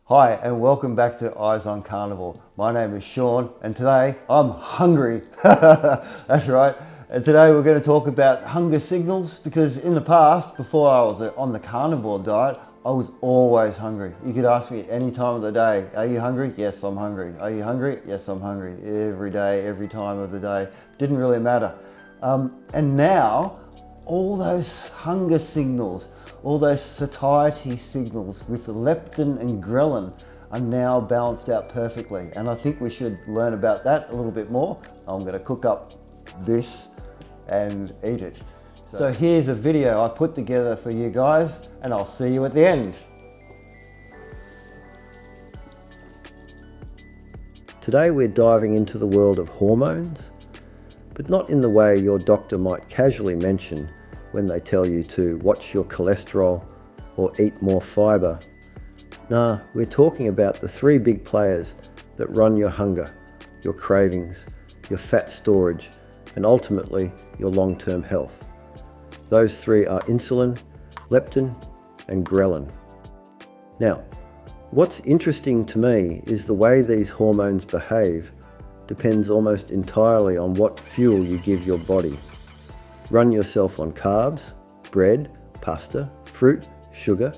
Hi and welcome back to Eyes on Carnivore. My name is Sean and today I'm hungry. That's right. And today we're going to talk about hunger signals because in the past, before I was on the carnivore diet, I was always hungry. You could ask me any time of the day, are you hungry? Yes, I'm hungry. Are you hungry? Yes, I'm hungry. Every day, every time of the day. Didn't really matter. And now, all those hunger signals, all those satiety signals with leptin and ghrelin are now balanced out perfectly. And I think we should learn about that a little bit more. I'm going to cook up this and eat it. So here's a video I put together for you guys and I'll see you at the end. Today we're diving into the world of hormones, but not in the way your doctor might casually mention when they tell you to watch your cholesterol or eat more fibre. Nah, we're talking about the three big players that run your hunger, your cravings, your fat storage, and ultimately your long-term health. Those three are insulin, leptin, and ghrelin. Now, what's interesting to me is the way these hormones behave depends almost entirely on what fuel you give your body. Run yourself on carbs, bread, pasta, fruit, sugar,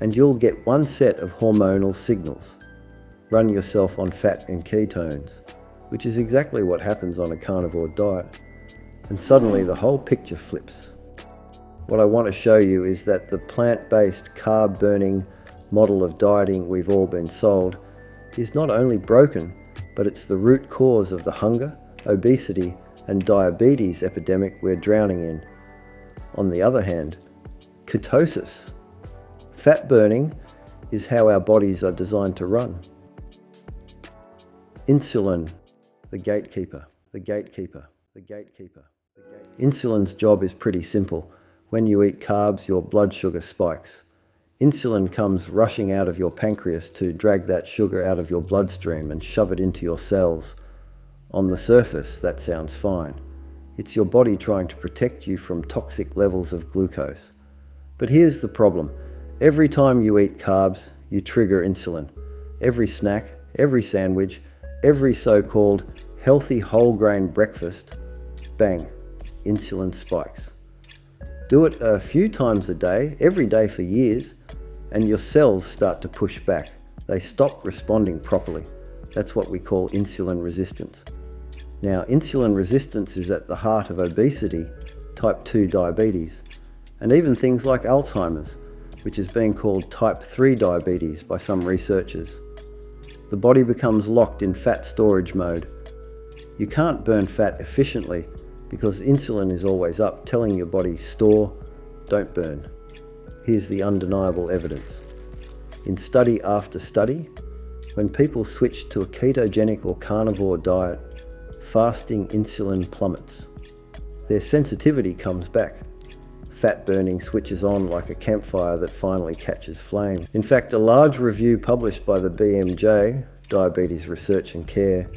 and you'll get one set of hormonal signals. Run yourself on fat and ketones, which is exactly what happens on a carnivore diet, and suddenly the whole picture flips. What I want to show you is that the plant-based carb-burning model of dieting we've all been sold is not only broken, but it's the root cause of the hunger, obesity, and diabetes epidemic we're drowning in. On the other hand, ketosis, fat burning, is how our bodies are designed to run. Insulin, the gatekeeper, the gatekeeper, the gatekeeper. Insulin's job is pretty simple. When you eat carbs, your blood sugar spikes. Insulin comes rushing out of your pancreas to drag that sugar out of your bloodstream and shove it into your cells. On the surface, that sounds fine. It's your body trying to protect you from toxic levels of glucose. But here's the problem. Every time you eat carbs, you trigger insulin. Every snack, every sandwich, every so-called healthy whole grain breakfast, bang, insulin spikes. Do it a few times a day, every day for years, and your cells start to push back. They stop responding properly. That's what we call insulin resistance. Now, insulin resistance is at the heart of obesity, type 2 diabetes, and even things like Alzheimer's, which is being called type 3 diabetes by some researchers. The body becomes locked in fat storage mode. You can't burn fat efficiently because insulin is always up, telling your body, store, don't burn. Here's the undeniable evidence. In study after study, when people switch to a ketogenic or carnivore diet, fasting insulin plummets. Their sensitivity comes back. Fat burning switches on like a campfire that finally catches flame. In fact, a large review published by the BMJ, Diabetes Research and Care,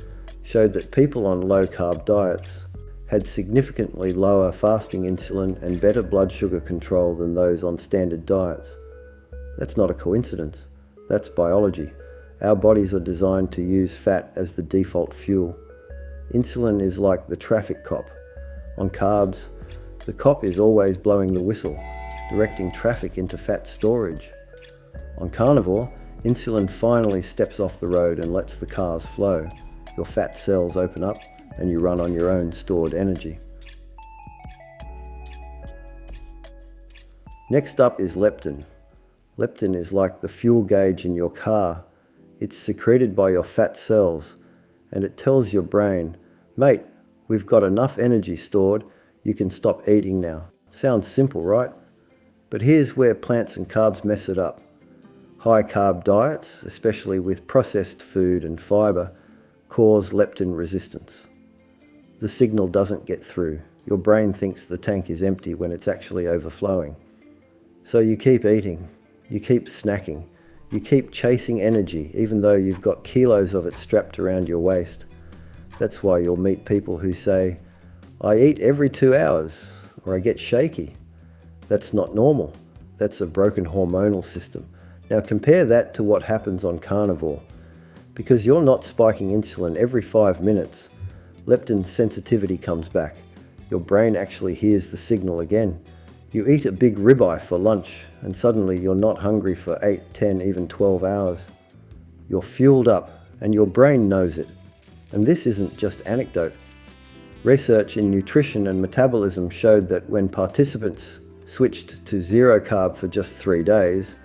showed that people on low-carb diets had significantly lower fasting insulin and better blood sugar control than those on standard diets. That's not a coincidence. That's biology. Our bodies are designed to use fat as the default fuel. Insulin is like the traffic cop. On carbs, the cop is always blowing the whistle, directing traffic into fat storage. On carnivore, insulin finally steps off the road and lets the cars flow. Your fat cells open up and you run on your own stored energy. Next up is leptin. Leptin is like the fuel gauge in your car. It's secreted by your fat cells, and it tells your brain, mate, we've got enough energy stored, you can stop eating now. Sounds simple, right? But here's where plants and carbs mess it up. High-carb diets, especially with processed food and fibre, cause leptin resistance. The signal doesn't get through. Your brain thinks the tank is empty when it's actually overflowing. So you keep eating, you keep snacking, you keep chasing energy even though you've got kilos of it strapped around your waist. That's why you'll meet people who say, I eat every 2 hours, or I get shaky. That's not normal. That's a broken hormonal system. Now compare that to what happens on carnivore. Because you're not spiking insulin every 5 minutes, leptin sensitivity comes back. Your brain actually hears the signal again. You eat a big ribeye for lunch and suddenly you're not hungry for 8, 10, even 12 hours. You're fueled up and your brain knows it. And this isn't just anecdote. Research in nutrition and metabolism showed that when participants switched to zero carb for just 3 days,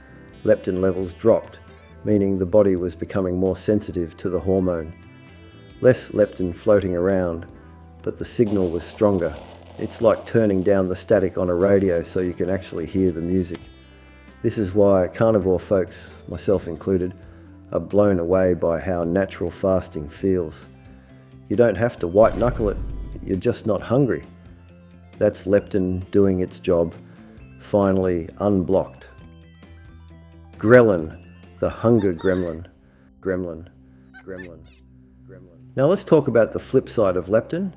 leptin levels dropped, meaning the body was becoming more sensitive to the hormone. Less leptin floating around, but the signal was stronger. It's like turning down the static on a radio so you can actually hear the music. This is why carnivore folks, myself included, are blown away by how natural fasting feels. You don't have to white knuckle it, you're just not hungry. That's leptin doing its job, finally unblocked. Ghrelin, the hunger gremlin. Now let's talk about the flip side of leptin.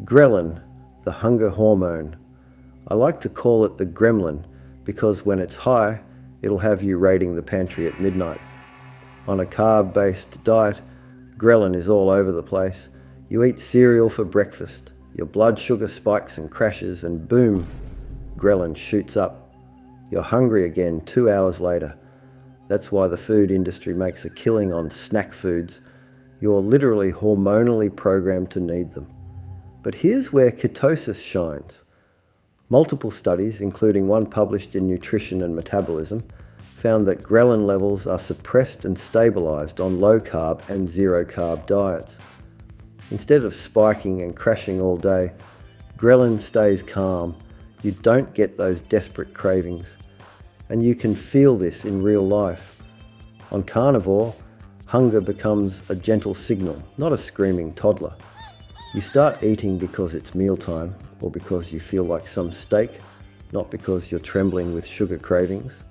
Ghrelin, the hunger hormone. I like to call it the gremlin because when it's high, it'll have you raiding the pantry at midnight. On a carb-based diet, ghrelin is all over the place. You eat cereal for breakfast, your blood sugar spikes and crashes, and boom, ghrelin shoots up. You're hungry again 2 hours later. That's why the food industry makes a killing on snack foods. You're literally hormonally programmed to need them. But here's where ketosis shines. Multiple studies, including one published in Nutrition and Metabolism, found that ghrelin levels are suppressed and stabilised on low-carb and zero-carb diets. Instead of spiking and crashing all day, ghrelin stays calm. You don't get those desperate cravings. And you can feel this in real life. On carnivore, hunger becomes a gentle signal, not a screaming toddler. You start eating because it's mealtime or because you feel like some steak, not because you're trembling with sugar cravings.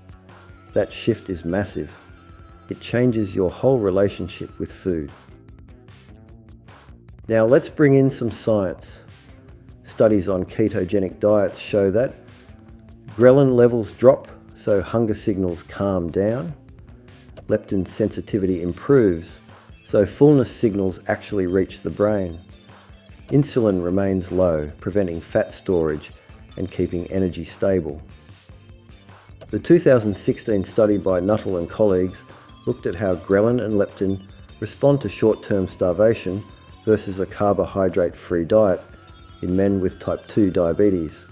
That shift is massive. It changes your whole relationship with food. Now let's bring in some science. Studies on ketogenic diets show that ghrelin levels drop, so hunger signals calm down. Leptin sensitivity improves, so fullness signals actually reach the brain. Insulin remains low, preventing fat storage and keeping energy stable. The 2016 study by Nuttall and colleagues looked at how ghrelin and leptin respond to short-term starvation versus a carbohydrate-free diet in men with type 2 diabetes.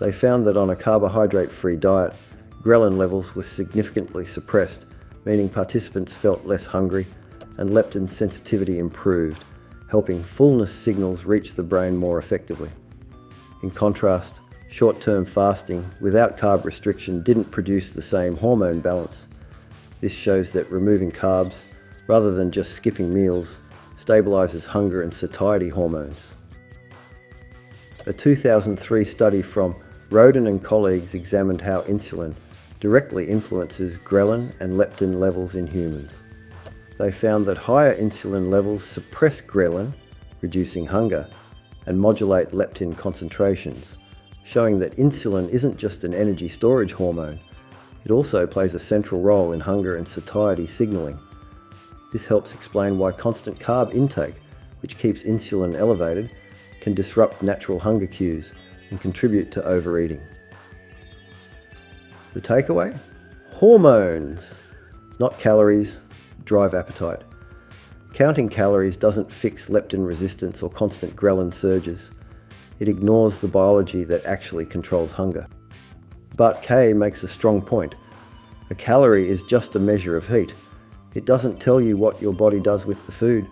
They found that on a carbohydrate-free diet, ghrelin levels were significantly suppressed, meaning participants felt less hungry, and leptin sensitivity improved, helping fullness signals reach the brain more effectively. In contrast, short-term fasting without carb restriction didn't produce the same hormone balance. This shows that removing carbs, rather than just skipping meals, stabilizes hunger and satiety hormones. A 2003 study from Roden and colleagues examined how insulin directly influences ghrelin and leptin levels in humans. They found that higher insulin levels suppress ghrelin, reducing hunger, and modulate leptin concentrations, showing that insulin isn't just an energy storage hormone, it also plays a central role in hunger and satiety signaling. This helps explain why constant carb intake, which keeps insulin elevated, can disrupt natural hunger cues and contribute to overeating. The takeaway? Hormones, not calories, drive appetite. Counting calories doesn't fix leptin resistance or constant ghrelin surges. It ignores the biology that actually controls hunger. But Kay makes a strong point. A calorie is just a measure of heat. It doesn't tell you what your body does with the food.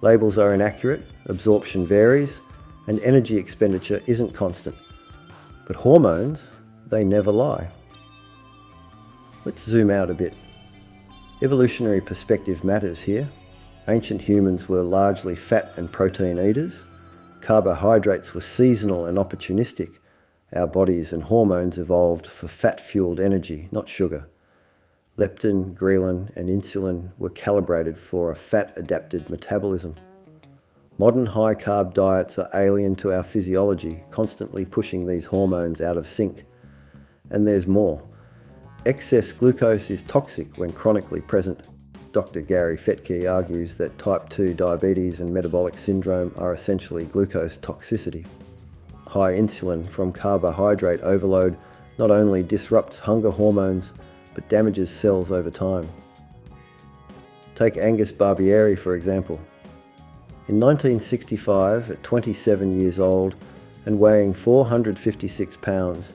Labels are inaccurate, absorption varies, and energy expenditure isn't constant. But hormones, they never lie. Let's zoom out a bit. Evolutionary perspective matters here. Ancient humans were largely fat and protein eaters. Carbohydrates were seasonal and opportunistic. Our bodies and hormones evolved for fat-fueled energy, not sugar. Leptin, ghrelin, and insulin were calibrated for a fat-adapted metabolism. Modern high-carb diets are alien to our physiology, constantly pushing these hormones out of sync. And there's more. Excess glucose is toxic when chronically present. Dr. Gary Fettke argues that type 2 diabetes and metabolic syndrome are essentially glucose toxicity. High insulin from carbohydrate overload not only disrupts hunger hormones, but damages cells over time. Take Angus Barbieri, for example. In 1965, at 27 years old and weighing 456 pounds,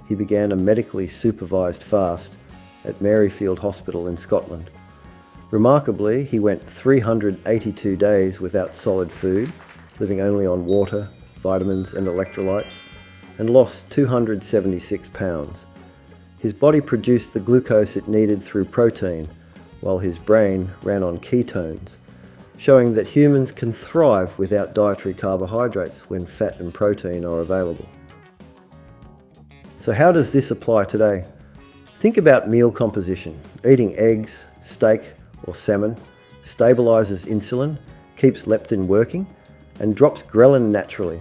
he began a medically supervised fast at Maryfield Hospital in Scotland. Remarkably, he went 382 days without solid food, living only on water, vitamins and electrolytes, and lost 276 pounds. His body produced the glucose it needed through protein, while his brain ran on ketones, showing that humans can thrive without dietary carbohydrates when fat and protein are available. So how does this apply today? Think about meal composition. Eating eggs, steak, or salmon stabilises insulin, keeps leptin working, and drops ghrelin naturally.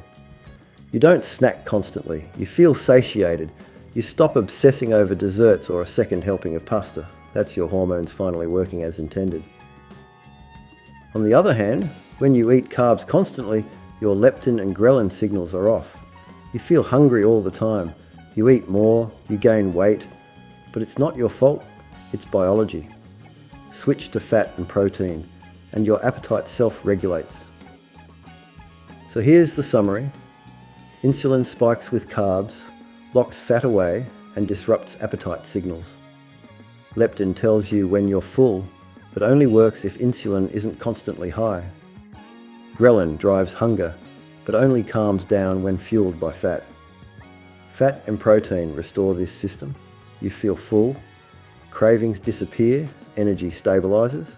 You don't snack constantly, you feel satiated, you stop obsessing over desserts or a second helping of pasta. That's your hormones finally working as intended. On the other hand, when you eat carbs constantly, your leptin and ghrelin signals are off. You feel hungry all the time, you eat more, you gain weight, but it's not your fault, it's biology. Switch to fat and protein, and your appetite self-regulates. So here's the summary. Insulin spikes with carbs, locks fat away, and disrupts appetite signals. Leptin tells you when you're full, but only works if insulin isn't constantly high. Ghrelin drives hunger, but only calms down when fueled by fat. Fat and protein restore this system. You feel full, cravings disappear, energy stabilises.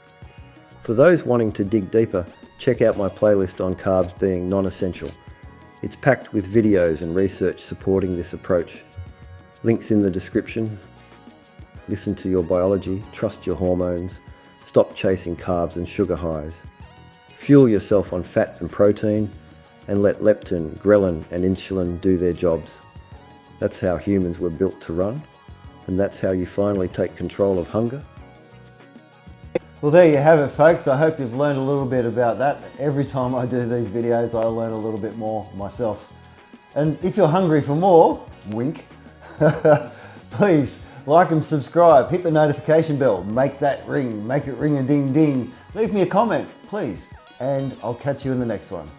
For those wanting to dig deeper, check out my playlist on carbs being non-essential. It's packed with videos and research supporting this approach. Links in the description. Listen to your biology, trust your hormones, stop chasing carbs and sugar highs. Fuel yourself on fat and protein, and let leptin, ghrelin and insulin do their jobs. That's how humans were built to run, and that's how you finally take control of hunger. Well, there you have it, folks. I hope you've learned a little bit about that. Every time I do these videos, I learn a little bit more myself. And if you're hungry for more, wink, please like and subscribe, hit the notification bell, make that ring, make it ring a ding ding. Leave me a comment, please, and I'll catch you in the next one.